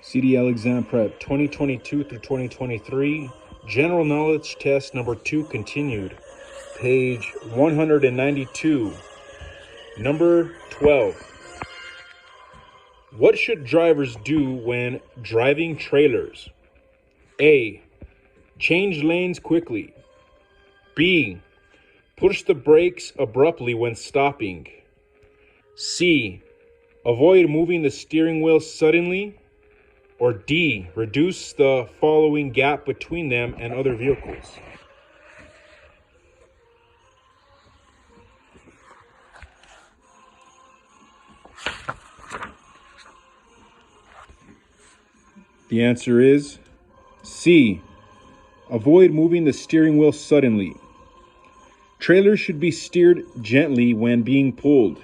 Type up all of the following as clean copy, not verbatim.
CDL exam prep 2022 through 2023. General knowledge test number 2 continued. Page 192. Number 12. What should drivers do when driving trailers? A. Change lanes quickly. B. Push the brakes abruptly when stopping. C. Avoid moving the steering wheel suddenly. Or D. Reduce the following gap between them and other vehicles. The answer is C. Avoid moving the steering wheel suddenly. Trailers should be steered gently when being pulled.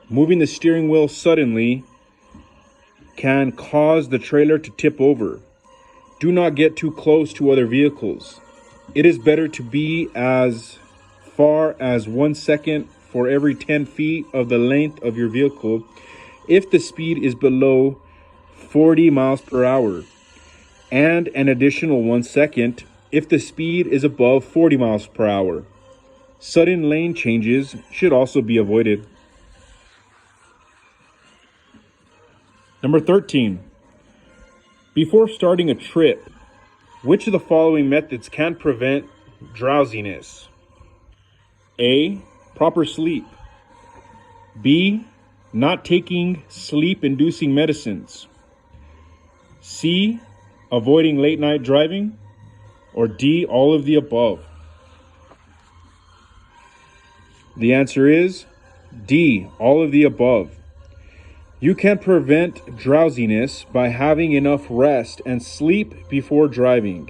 Moving the steering wheel suddenly can cause the trailer to tip over. Do not get too close to other vehicles. It is better to be as far as 1 second for every 10 feet of the length of your vehicle if the speed is below 40 miles per hour, and an additional 1 second if the speed is above 40 miles per hour. Sudden lane changes should also be avoided. Number 13. Before starting a trip, which of the following methods can prevent drowsiness? A. Proper sleep. B. Not taking sleep-inducing medicines. C. Avoiding late-night driving. Or D. All of the above. The answer is D. All of the above. You can prevent drowsiness by having enough rest and sleep before driving.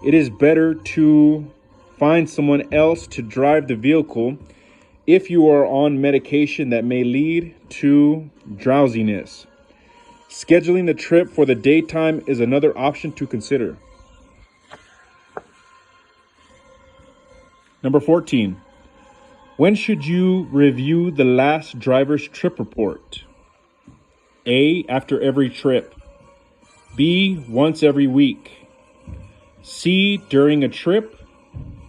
It is better to find someone else to drive the vehicle if you are on medication that may lead to drowsiness. Scheduling the trip for the daytime is another option to consider. Number 14. When should you review the last driver's trip report? A. After every trip. B. Once every week. C. During a trip.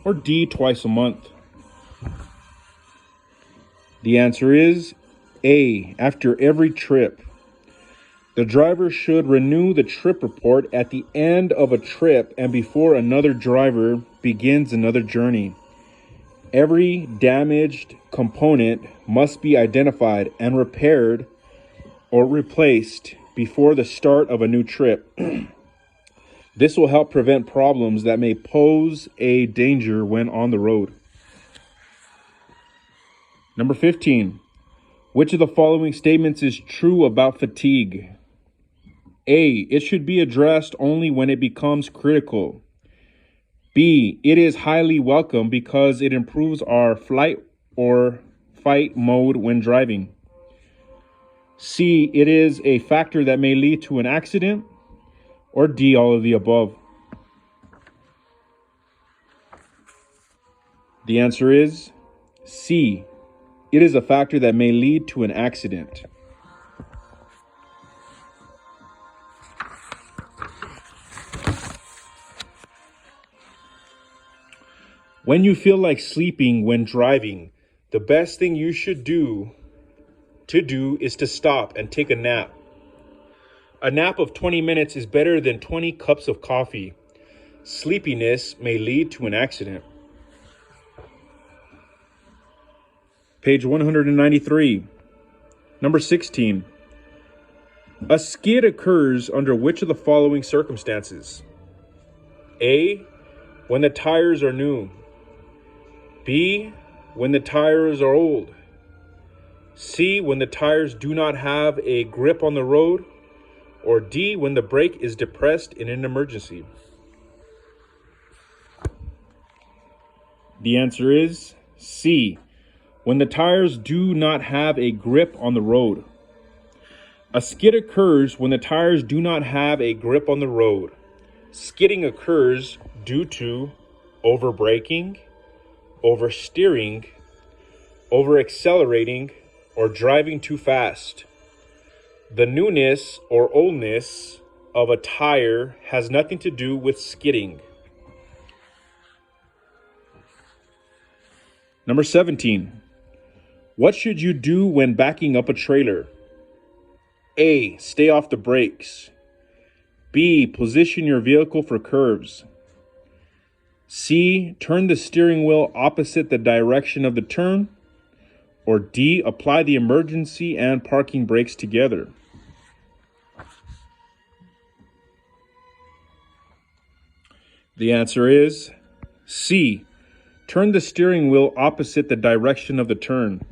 Or D. Twice a month. The answer is A. After every trip. The driver should renew the trip report at the end of a trip and before another driver begins another journey. Every damaged component must be identified and repaired or replaced before the start of a new trip. This will help prevent problems that may pose a danger when on the road. Number 15. Which of the following statements is true about fatigue? A. It should be addressed only when it becomes critical. B. It is highly welcome because it improves our flight or fight mode when driving. C. It is a factor that may lead to an accident. Or D. All of the above. The answer is C. It is a factor that may lead to an accident. When you feel like sleeping when driving, the best thing you should do is to stop and take a nap. A nap of 20 minutes is better than 20 cups of coffee. Sleepiness may lead to an accident. Page 193. Number 16. A skid occurs under which of the following circumstances? A. When the tires are new. B. When the tires are old. C. When the tires do not have a grip on the road. Or D. When the brake is depressed in an emergency. The answer is C. When the tires do not have a grip on the road. A skid occurs when the tires do not have a grip on the road. Skidding occurs due to overbraking, oversteering, over-accelerating, or driving too fast. The newness or oldness of a tire has nothing to do with skidding. Number 17. What should you do when backing up a trailer? A. Stay off the brakes. B. Position your vehicle for curves. C. Turn the steering wheel opposite the direction of the turn. Or D. Apply the emergency and parking brakes together. The answer is C. Turn the steering wheel opposite the direction of the turn.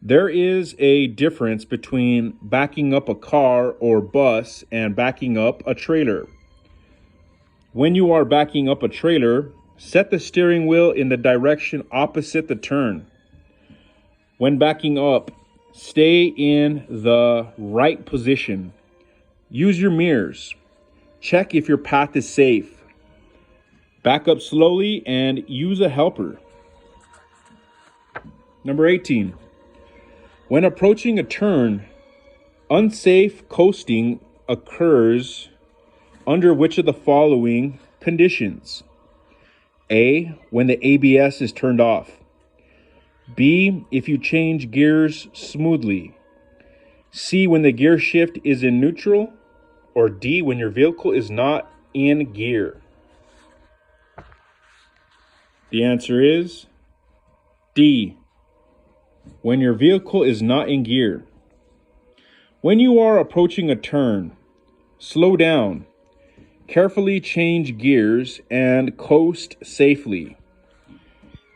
There is a difference between backing up a car or bus and backing up a trailer. When you are backing up a trailer, set the steering wheel in the direction opposite the turn. When backing up, stay in the right position. Use your mirrors. Check if your path is safe. Back up slowly and use a helper. Number 18. When approaching a turn, unsafe coasting occurs under which of the following conditions? A. When the ABS is turned off. B. If you change gears smoothly. C. When the gear shift is in neutral. Or D. When your vehicle is not in gear. The answer is D. When your vehicle is not in gear. When you are approaching a turn, slow down, carefully change gears, and coast safely.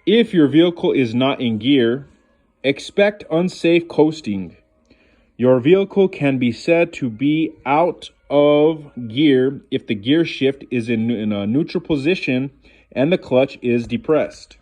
If your vehicle is not in gear, expect unsafe coasting. Your vehicle can be said to be out of gear if the gear shift is in a neutral position and the clutch is depressed.